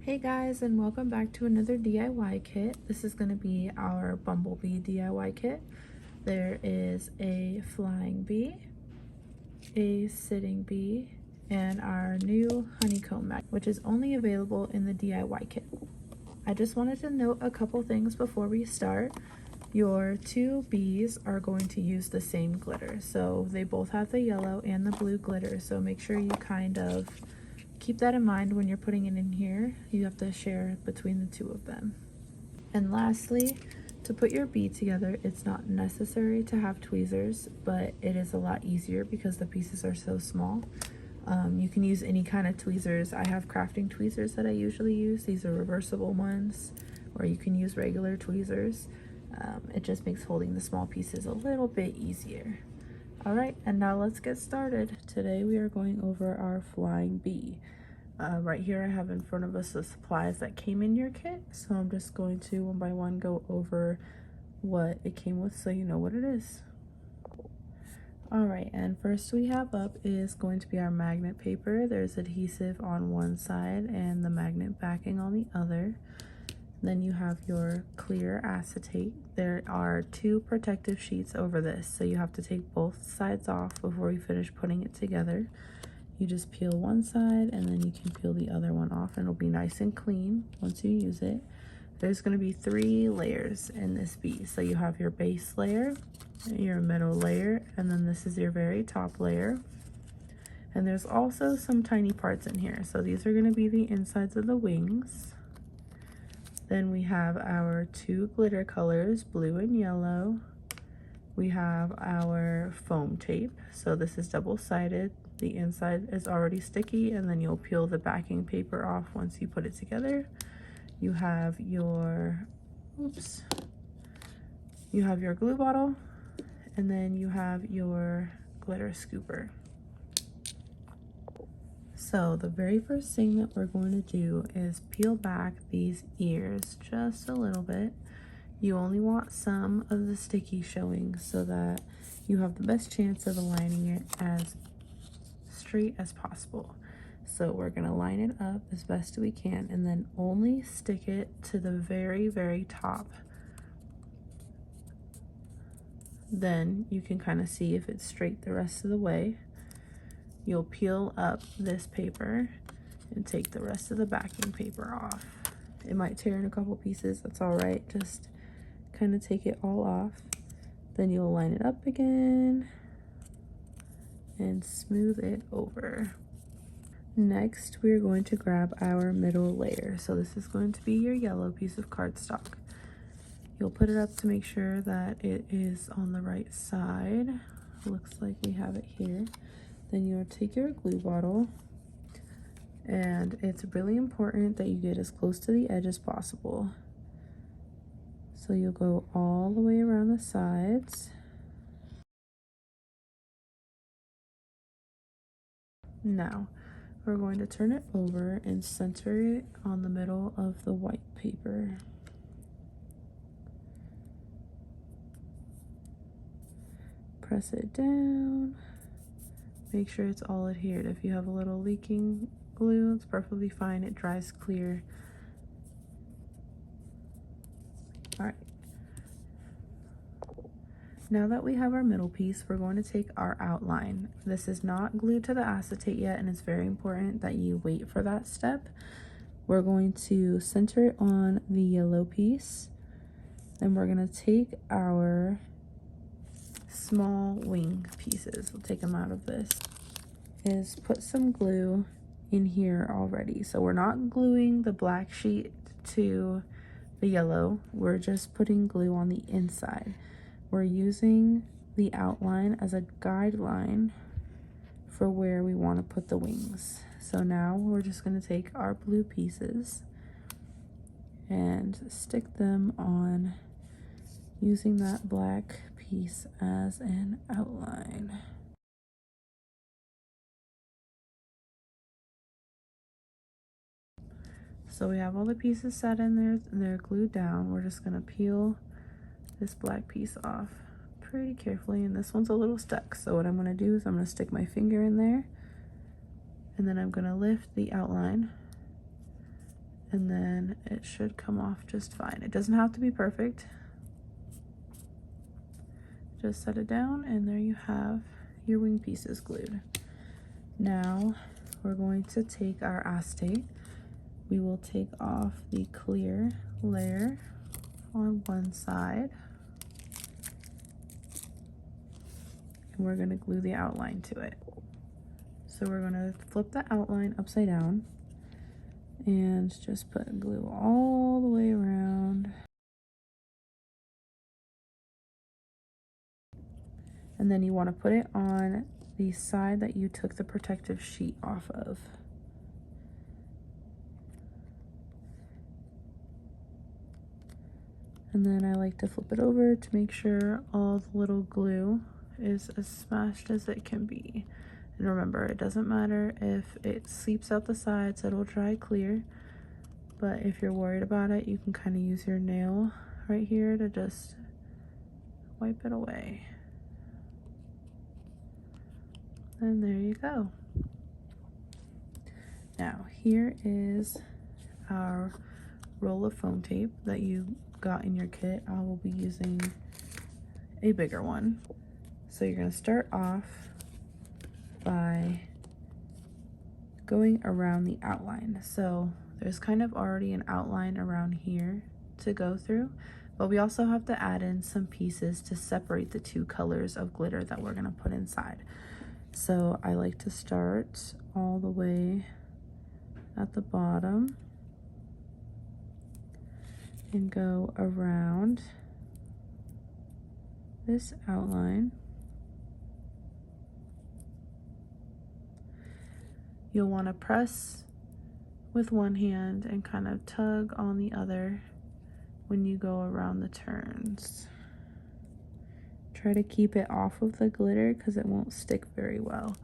Hey guys, and welcome back to another DIY kit. This is going to be our Bumble Bee DIY kit. There is a flying bee, a sitting bee, and our new honeycomb magnet, which is only available in the DIY kit. I just wanted to note a couple things before we start. Your two bees are going to use the same glitter, so they both have the yellow and the blue glitter, so make sure you kind of keep that in mind when you're putting it in here. You have to share between the two of them. And lastly, to put your bee together, it's not necessary to have tweezers, but it is a lot easier because the pieces are so small. You can use any kind of tweezers. I have crafting tweezers that I usually use. These are reversible ones, or you can use regular tweezers. It just makes holding the small pieces a little bit easier. All right, and now let's get started. Today we are going over our flying bee. Right here I have in front of us the supplies that came in your kit, so I'm just going to one by one go over what it came with so you know what it is. All right, and first we have up is going to be our magnet paper. There's adhesive on one side and the magnet backing on the other. Then you have your clear acetate. There are two protective sheets over this, so you have to take both sides off before you finish putting it together. You just peel one side and then you can peel the other one off, and it'll be nice and clean once you use it. There's going to be 3 layers in this bee. So you have your base layer, your middle layer, and then this is your very top layer. And there's also some tiny parts in here. So these are going to be the insides of the wings. Then we have our 2 glitter colors, blue and yellow. We have our foam tape. So this is double-sided. The inside is already sticky, and then you'll peel the backing paper off once you put it together. You have your, you have your glue bottle, and then you have your glitter scooper. So the very first thing that we're going to do is peel back these ears just a little bit. You only want some of the sticky showing so that you have the best chance of aligning it as straight as possible. So we're going to line it up as best we can and then only stick it to the very, very top. Then you can kind of see if it's straight the rest of the way. You'll peel up this paper and take the rest of the backing paper off. It might tear in a couple pieces, that's all right. Just kind of take it all off. Then you'll line it up again and smooth it over. Next, we're going to grab our middle layer. So this is going to be your yellow piece of cardstock. You'll put it up to make sure that it is on the right side. Looks like we have it here. Then you'll take your glue bottle, and it's really important that you get as close to the edge as possible. So you'll go all the way around the sides. Now, we're going to turn it over and center it on the middle of the white paper. Press it down. Make sure it's all adhered. If you have a little leaking glue, it's perfectly fine. It dries clear. All right. Now that we have our middle piece, we're going to take our outline. This is not glued to the acetate yet, and it's very important that you wait for that step. We're going to center it on the yellow piece. Then we're going to take our small wing pieces, we'll take them out of this, is put some glue in here already. So we're not gluing the black sheet to the yellow, we're just putting glue on the inside. We're using the outline as a guideline for where we want to put the wings. So now we're just going to take our blue pieces and stick them on using that black piece as an outline. So we have all the pieces set in there, they're glued down. We're just gonna peel this black piece off pretty carefully, and this one's a little stuck. So what I'm gonna do is I'm gonna stick my finger in there, and then I'm gonna lift the outline and then it should come off just fine. It doesn't have to be perfect. Just set it down, and there you have your wing pieces glued. Now we're going to take our acetate. We will take off the clear layer on one side, and we're going to glue the outline to it. So we're going to flip the outline upside down and just put glue all the way around. And then you want to put it on the side that you took the protective sheet off of. And then I like to flip it over to make sure all the little glue is as smashed as it can be. And remember, it doesn't matter if it seeps out the sides, it'll dry clear. But if you're worried about it, you can kind of use your nail right here to just wipe it away. And there you go. Now here is our roll of foam tape that you got in your kit. I will be using a bigger one. So you're going to start off by going around the outline. So there's kind of already an outline around here to go through, but we also have to add in some pieces to separate the two colors of glitter that we're going to put inside. So I like to start all the way at the bottom and go around this outline. You'll want to press with one hand and kind of tug on the other when you go around the turns. Try to keep it off of the glitter because it won't stick very well.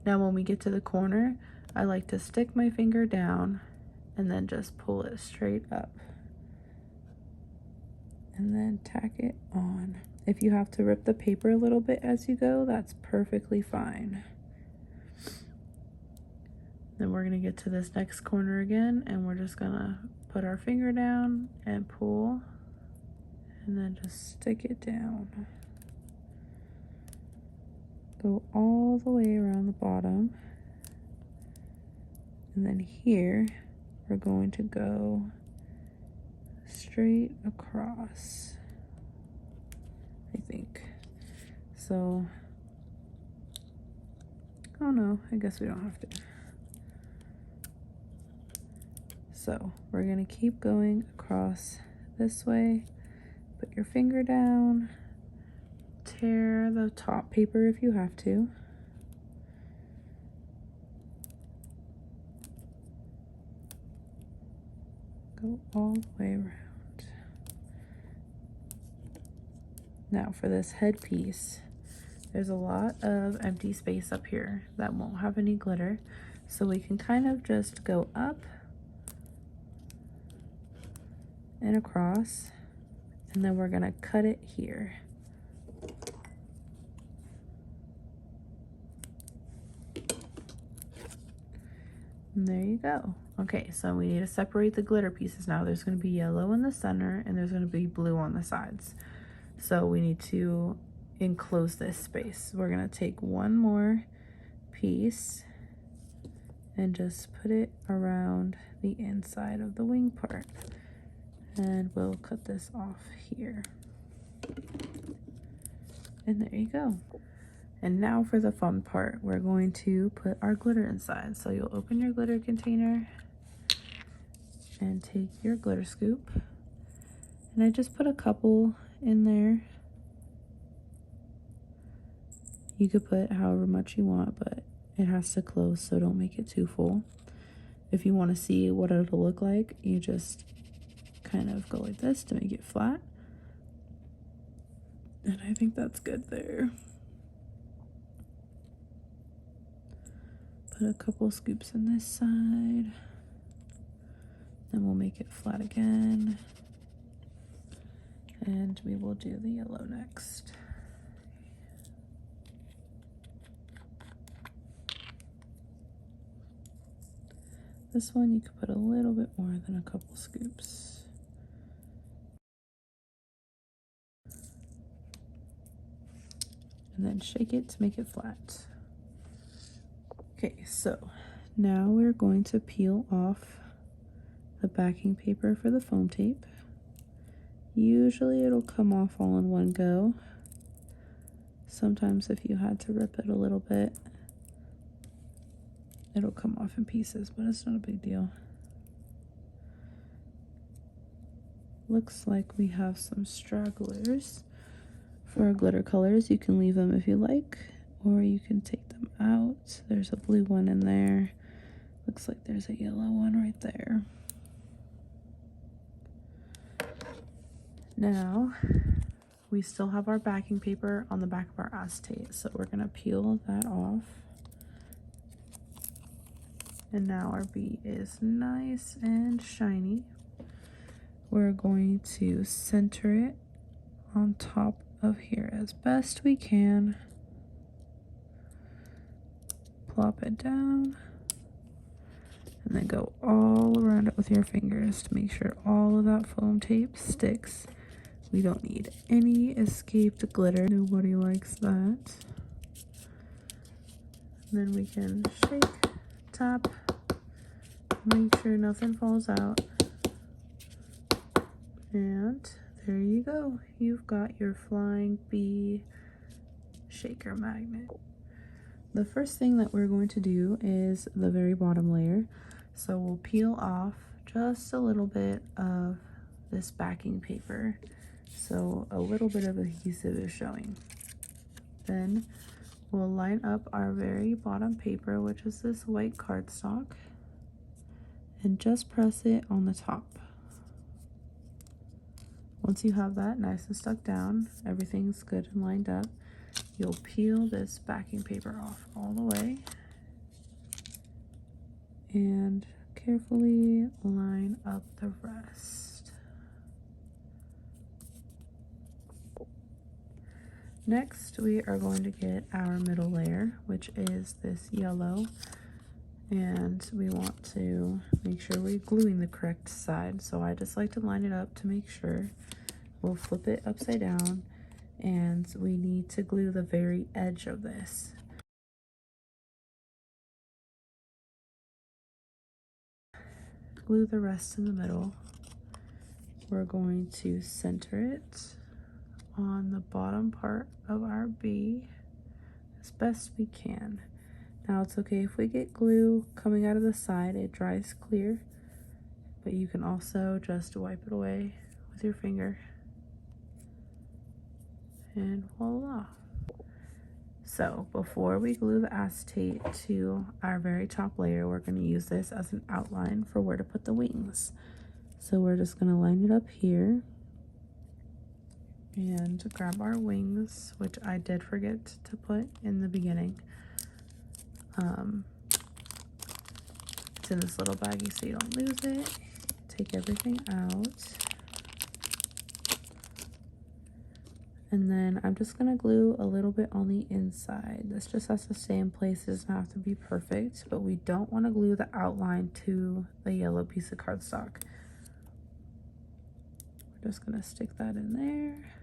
Now when we get to the corner, I like to stick my finger down and then just pull it straight up. And then tack it on. If you have to rip the paper a little bit as you go, that's perfectly fine. Then we're gonna get to this next corner again, and we're just gonna put our finger down and pull, and then just stick it down. Go all the way around the bottom. And then here, we're going to go straight across, I think. So, oh no, I guess we don't have to. So we're gonna keep going across this way. Put your finger down, tear the top paper if you have to. Go all the way around. Now for this headpiece, there's a lot of empty space up here that won't have any glitter. So we can kind of just go up and across, and then we're gonna cut it here. And there you go. Okay, so we need to separate the glitter pieces now. There's gonna be yellow in the center and there's gonna be blue on the sides. So we need to enclose this space. We're gonna take one more piece and just put it around the inside of the wing part. And we'll cut this off here. And there you go. And now for the fun part, we're going to put our glitter inside. So you'll open your glitter container and take your glitter scoop. And I just put a couple in there. You could put however much you want, but it has to close, so don't make it too full. If you want to see what it'll look like, you just kind of go like this to make it flat. And I think that's good there. Put a couple scoops in this side. Then we'll make it flat again. And we will do the yellow next. This one you could put a little bit more than a couple scoops. And then shake it to make it flat. Okay, so now we're going to peel off the backing paper for the foam tape. Usually it'll come off all in one go. Sometimes if you had to rip it a little bit, it'll come off in pieces, but it's not a big deal. Looks like we have some stragglers. For our glitter colors, you can leave them if you like, or you can take them out. There's a blue one in there. Looks like there's a yellow one right there. Now, we still have our backing paper on the back of our acetate, so we're gonna peel that off. And now our bee is nice and shiny. We're going to center it on top of here as best we can. Plop it down. And then go all around it with your fingers to make sure all of that foam tape sticks. We don't need any escaped glitter. Nobody likes that. And then we can shake, tap, make sure nothing falls out. And there you go. You've got your flying bee shaker magnet. The first thing that we're going to do is the very bottom layer. So we'll peel off just a little bit of this backing paper. So a little bit of adhesive is showing. Then we'll line up our very bottom paper, which is this white cardstock, and just press it on the top. Once you have that nice and stuck down, everything's good and lined up, you'll peel this backing paper off all the way and carefully line up the rest. Next, we are going to get our middle layer, which is this yellow, and we want to make sure we're gluing the correct side. So I just like to line it up to make sure. We'll flip it upside down, and we need to glue the very edge of this. Glue the rest in the middle. We're going to center it on the bottom part of our bee as best we can. Now it's okay if we get glue coming out of the side, it dries clear, but you can also just wipe it away with your finger. And voila. So before we glue the acetate to our very top layer, we're going to use this as an outline for where to put the wings. So we're just going to line it up here and grab our wings, which I did forget to put in the beginning. It's in this little baggie so you don't lose it. Take everything out. And then I'm just gonna glue a little bit on the inside. This just has to stay in place. It doesn't have to be perfect, but we don't want to glue the outline to the yellow piece of cardstock. We're just gonna stick that in there.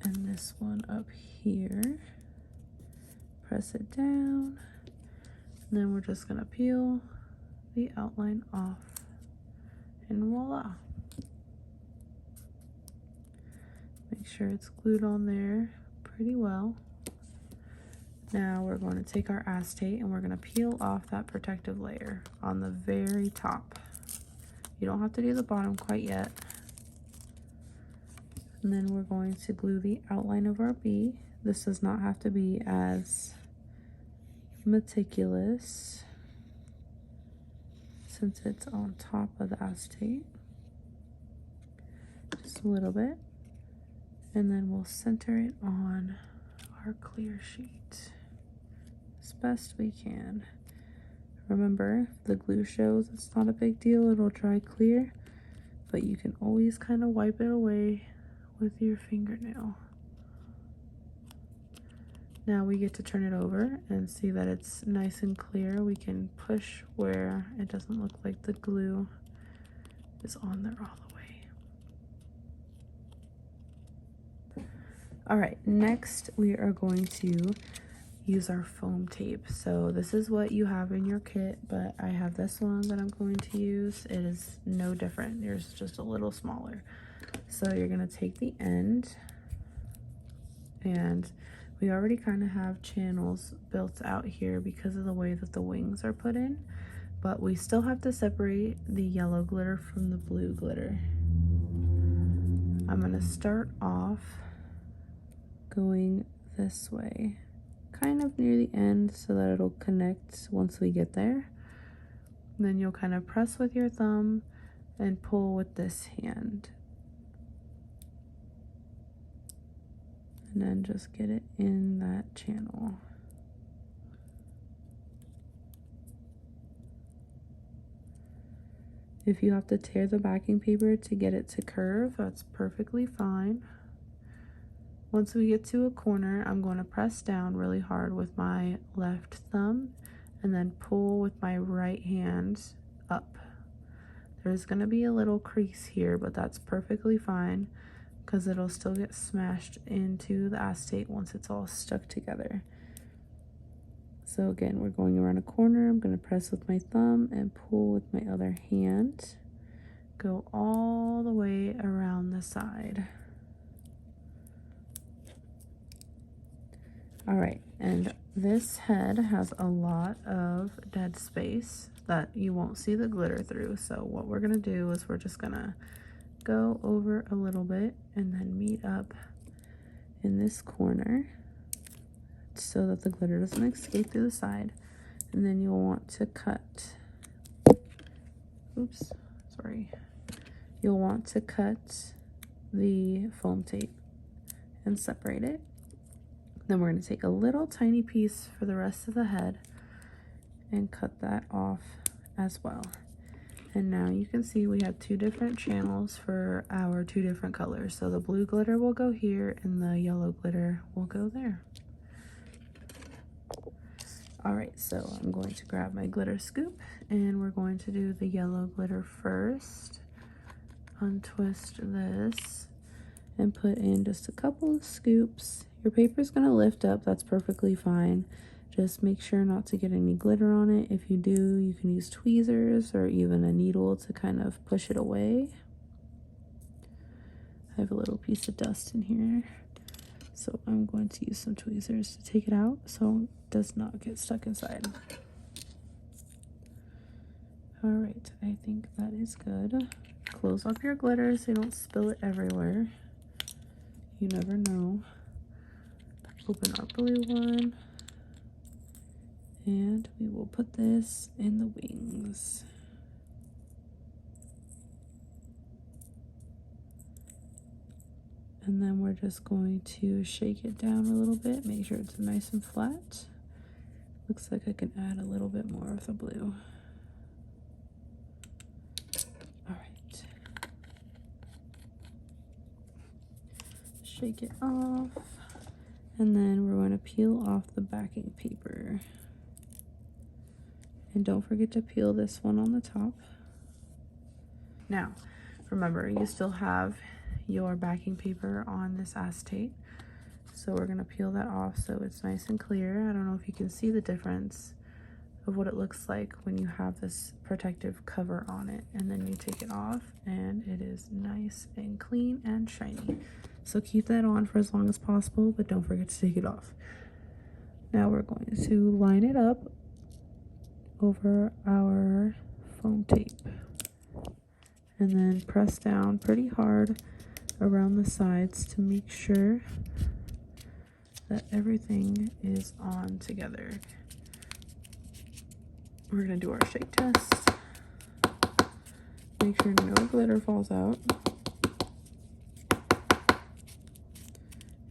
And this one up here. Press it down. And then we're just gonna peel the outline off. And voila. Make sure it's glued on there pretty well. Now we're going to take our acetate and we're going to peel off that protective layer on the very top. You don't have to do the bottom quite yet. And then we're going to glue the outline of our bee. This does not have to be as meticulous since it's on top of the acetate. Just a little bit. And then we'll center it on our clear sheet as best we can. Remember, if the glue shows, it's not a big deal, it'll dry clear, but you can always kind of wipe it away with your fingernail. Now we get to turn it over and see that it's nice and clear. We can push where it doesn't look like the glue is on there all the way. All right, next we are going to use our foam tape. So this is what you have in your kit, but I have this one that I'm going to use. It is no different. Yours is just a little smaller. So you're gonna take the end, and we already kind of have channels built out here because of the way that the wings are put in, but we still have to separate the yellow glitter from the blue glitter. I'm gonna start off going this way, kind of near the end so that it'll connect once we get there. And then you'll kind of press with your thumb and pull with this hand. And then just get it in that channel. If you have to tear the backing paper to get it to curve, that's perfectly fine. Once we get to a corner, I'm going to press down really hard with my left thumb and then pull with my right hand up. There's going to be a little crease here, but that's perfectly fine because it'll still get smashed into the acetate once it's all stuck together. So again, we're going around a corner. I'm going to press with my thumb and pull with my other hand. Go all the way around the side. All right, and this head has a lot of dead space that you won't see the glitter through. So what we're gonna do is we're just gonna go over a little bit and then meet up in this corner so that the glitter doesn't escape through the side. And then you'll want to cut, oops, sorry. You'll want to cut the foam tape and separate it. Then we're going to take a little tiny piece for the rest of the head and cut that off as well. And now you can see we have two different channels for our two different colors. So the blue glitter will go here and the yellow glitter will go there. All right, so I'm going to grab my glitter scoop and we're going to do the yellow glitter first. Untwist this and put in just a couple of scoops. Your paper is going to lift up, that's perfectly fine. Just make sure not to get any glitter on it. If you do, you can use tweezers or even a needle to kind of push it away. I have a little piece of dust in here, so I'm going to use some tweezers to take it out so it does not get stuck inside. All right, I think that is good. Close up your glitter so you don't spill it everywhere. You never know. Open our blue one. And we will put this in the wings. And then we're just going to shake it down a little bit. Make sure it's nice and flat. Looks like I can add a little bit more of the blue. All right. Shake it off. And then we're going to peel off the backing paper. And don't forget to peel this one on the top. Now, remember, you still have your backing paper on this acetate. So we're gonna peel that off so it's nice and clear. I don't know if you can see the difference of what it looks like when you have this protective cover on it. And then you take it off and it is nice and clean and shiny. So keep that on for as long as possible, but don't forget to take it off. Now we're going to line it up over our foam tape and then press down pretty hard around the sides to make sure that everything is on together. We're gonna do our shake test. Make sure no glitter falls out.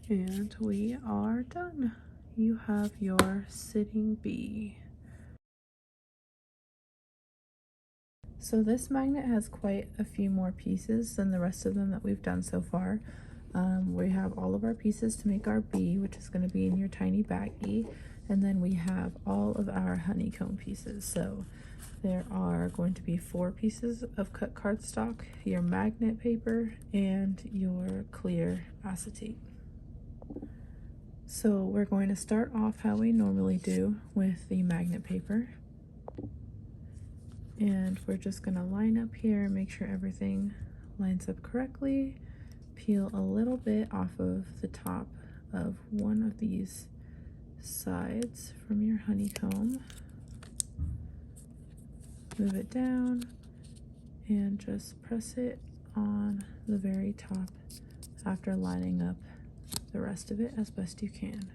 And we are done. You have your sitting bee. So this magnet has quite a few more pieces than the rest of them that we've done so far. We have all of our pieces to make our bee, which is going to be in your tiny baggie, and then we have all of our honeycomb pieces. So there are going to be 4 pieces of cut cardstock, your magnet paper, and your clear acetate. So we're going to start off how we normally do with the magnet paper. And we're just going to line up here, make sure everything lines up correctly. Peel a little bit off of the top of one of these sides from your honeycomb. Move it down and just press it on the very top after lining up the rest of it as best you can.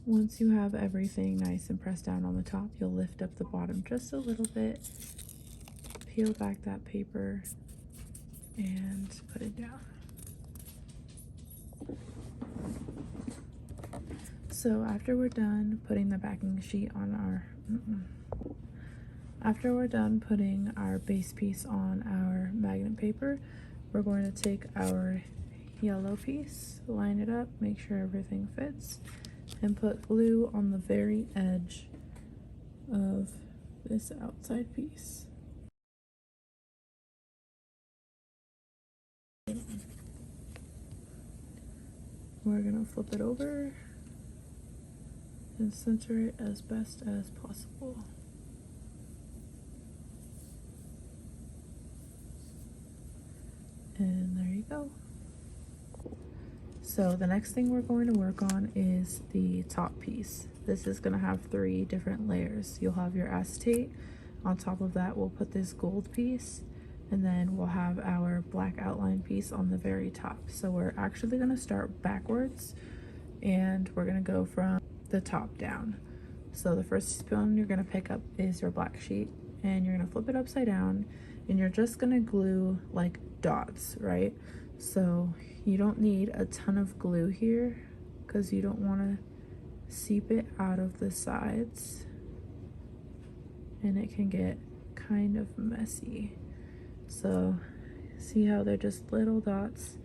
Once you have everything nice and pressed down on the top, you'll lift up the bottom just a little bit, peel back that paper, and put it down. So after we're done putting the backing sheet on after we're done putting our base piece on our magnet paper, we're going to take our yellow piece, line it up, make sure everything fits, and put glue on the very edge of this outside piece. We're gonna flip it over and center it as best as possible. And there you go. So the next thing we're going to work on is the top piece. This is going to have 3 different layers. You'll have your acetate. On top of that, we'll put this gold piece, and then we'll have our black outline piece on the very top. So we're actually going to start backwards, and we're going to go from the top down. So the first spoon you're going to pick up is your black sheet, and you're going to flip it upside down, and you're just going to glue like dots, right? So you don't need a ton of glue here because you don't want to seep it out of the sides and it can get kind of messy. So see how they're just little dots?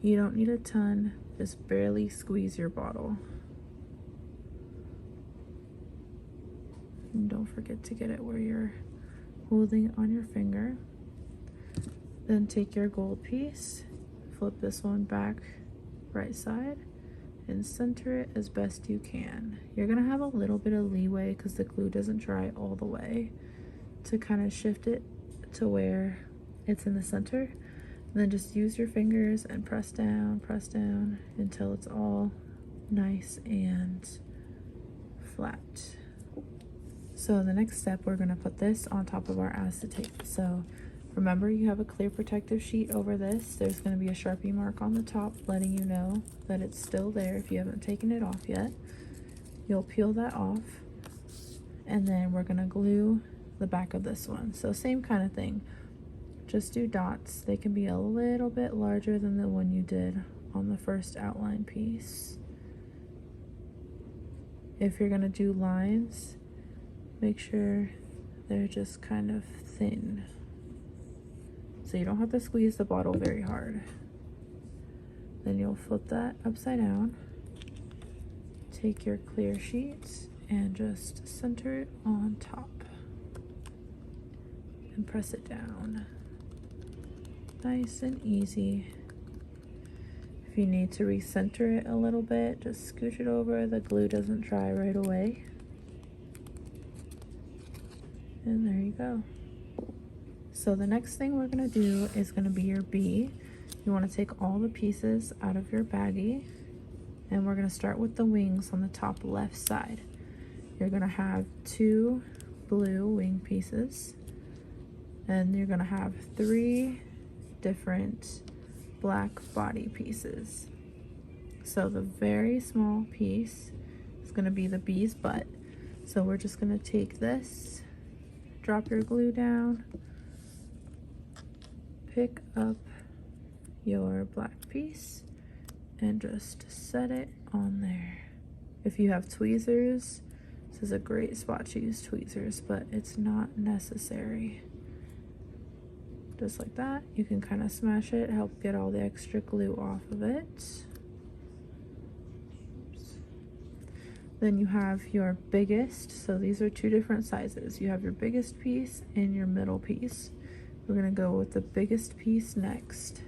You don't need a ton, just barely squeeze your bottle. And don't forget to get it where you're holding it on your finger. Then take your gold piece, flip this one back right side, and center it as best you can. You're gonna have a little bit of leeway because the glue doesn't dry all the way to kind of shift it to where it's in the center. And then just use your fingers and press down until it's all nice and flat. So the next step, we're gonna put this on top of our acetate. So remember, you have a clear protective sheet over this. There's going to be a Sharpie mark on the top letting you know that it's still there if you haven't taken it off yet. You'll peel that off, and then we're going to glue the back of this one. So same kind of thing. Just do dots. They can be a little bit larger than the one you did on the first outline piece. If you're going to do lines, make sure they're just kind of thin, so you don't have to squeeze the bottle very hard. Then you'll flip that upside down, take your clear sheet and just center it on top and press it down. Nice and easy. If you need to recenter it a little bit, just scooch it over. The glue doesn't dry right away. And there you go. So the next thing we're gonna do is gonna be your bee. You wanna take all the pieces out of your baggie, and we're gonna start with the wings on the top left side. You're gonna have 2 blue wing pieces, and you're gonna have 3 different black body pieces. So the very small piece is gonna be the bee's butt. So we're just gonna take this, drop your glue down, pick up your black piece, and just set it on there. If you have tweezers, this is a great spot to use tweezers, but it's not necessary. just like that. You can kind of smash it, help get all the extra glue off of it. Then you have your biggest, so these are two different sizes. You have your biggest piece and your middle piece. We're gonna go with the biggest piece next.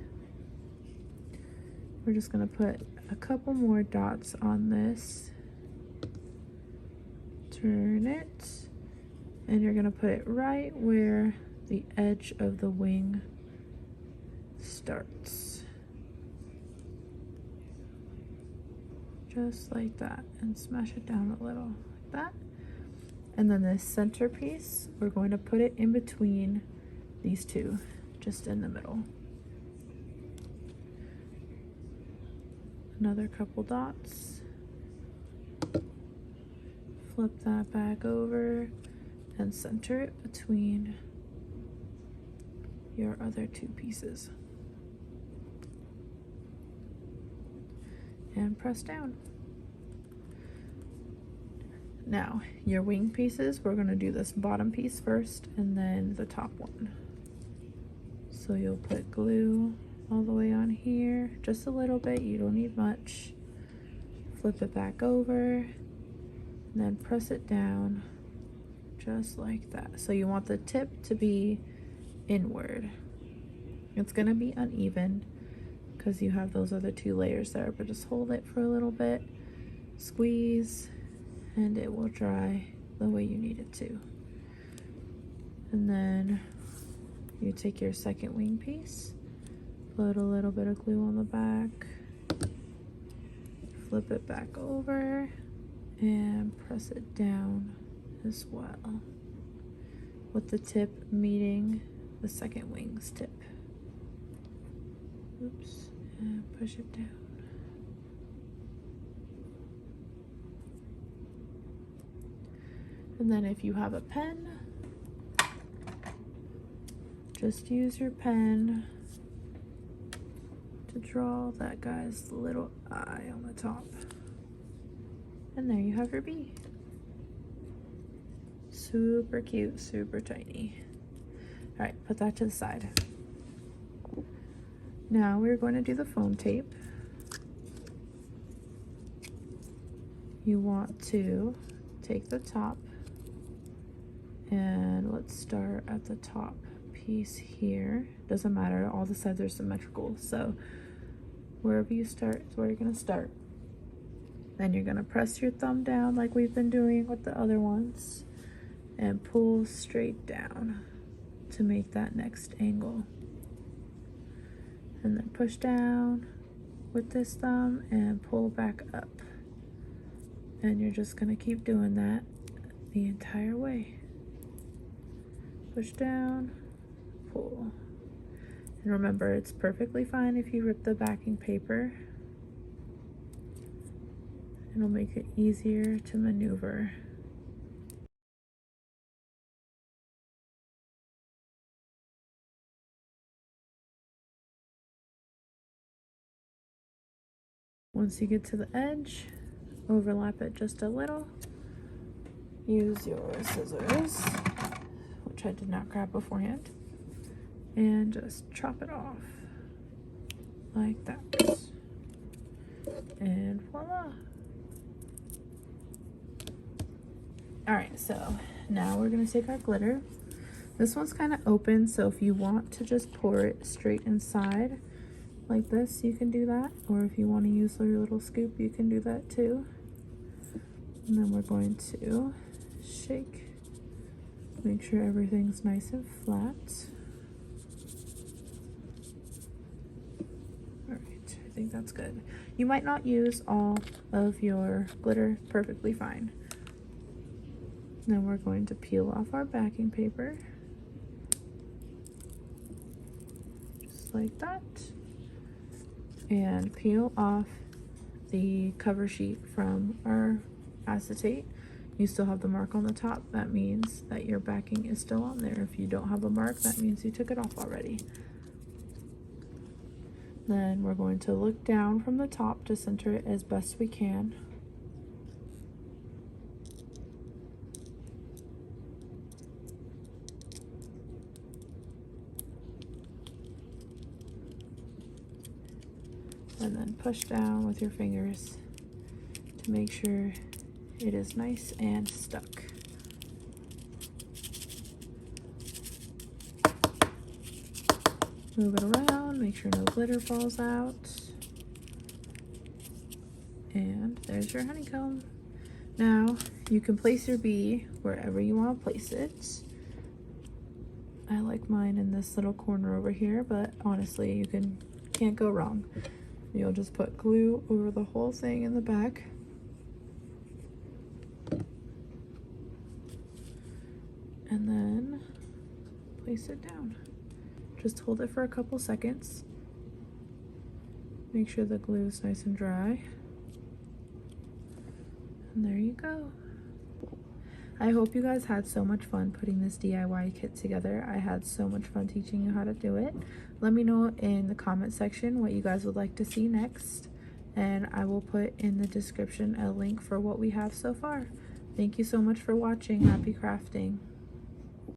We're just gonna put a couple more dots on this. Turn it, and you're gonna put it right where the edge of the wing starts. Just like that, and smash it down a little like that. And then this center piece, we're going to put it in between these two, just in the middle. Another couple dots. Flip that back over and center it between your other two pieces. And press down. Now, your wing pieces, we're gonna do this bottom piece first and then the top one. So you'll put glue all the way on here, just a little bit, you don't need much. Flip it back over, and then press it down, just like that. So you want the tip to be inward. It's gonna be uneven because you have those other two layers there, but just hold it for a little bit, squeeze, and it will dry the way you need it to. And then you take your second wing piece, put a little bit of glue on the back, flip it back over, and press it down as well, with the tip meeting the second wing's tip. Oops, and push it down. And then if you have a pen, just use your pen to draw that guy's little eye on the top. And there you have your bee. Super cute, super tiny. All right, put that to the side. Now we're going to do the foam tape. You want to take the top, and let's start at the top piece here. Doesn't matter, all the sides are symmetrical, so wherever you start is where you're going to start. Then you're going to press your thumb down like we've been doing with the other ones and pull straight down to make that next angle. And then push down with this thumb and pull back up. And you're just going to keep doing that the entire way. Push down, pull. And remember, it's perfectly fine if you rip the backing paper. It'll make it easier to maneuver. Once you get to the edge, overlap it just a little. Use your scissors, which I did not grab beforehand, and just chop it off like that. And voila. All right, so now we're gonna take our glitter. This one's kind of open, so if you want to just pour it straight inside like this, you can do that. Or if you want to use your little scoop, you can do that too. And then we're going to shake, make sure everything's nice and flat. All right, I think that's good. You might not use all of your glitter, perfectly fine. Then we're going to peel off our backing paper, just like that, and peel off the cover sheet from our acetate. You still have the mark on the top. That means that your backing is still on there. If you don't have a mark, that means you took it off already. Then we're going to look down from the top to center it as best we can. and then push down with your fingers to make sure it is nice and stuck. Move it around, make sure no glitter falls out. And there's your honeycomb. Now you can place your bee wherever you want to place it. I like mine in this little corner over here, but honestly, you can't go wrong. You'll just put glue over the whole thing in the back. And then place it down. Just hold it for a couple seconds. Make sure the glue is nice and dry. And there you go. I hope you guys had so much fun putting this DIY kit together. I had so much fun teaching you how to do it. Let me know in the comment section what you guys would like to see next, and I will put in the description a link for what we have so far. Thank you so much for watching. Happy crafting.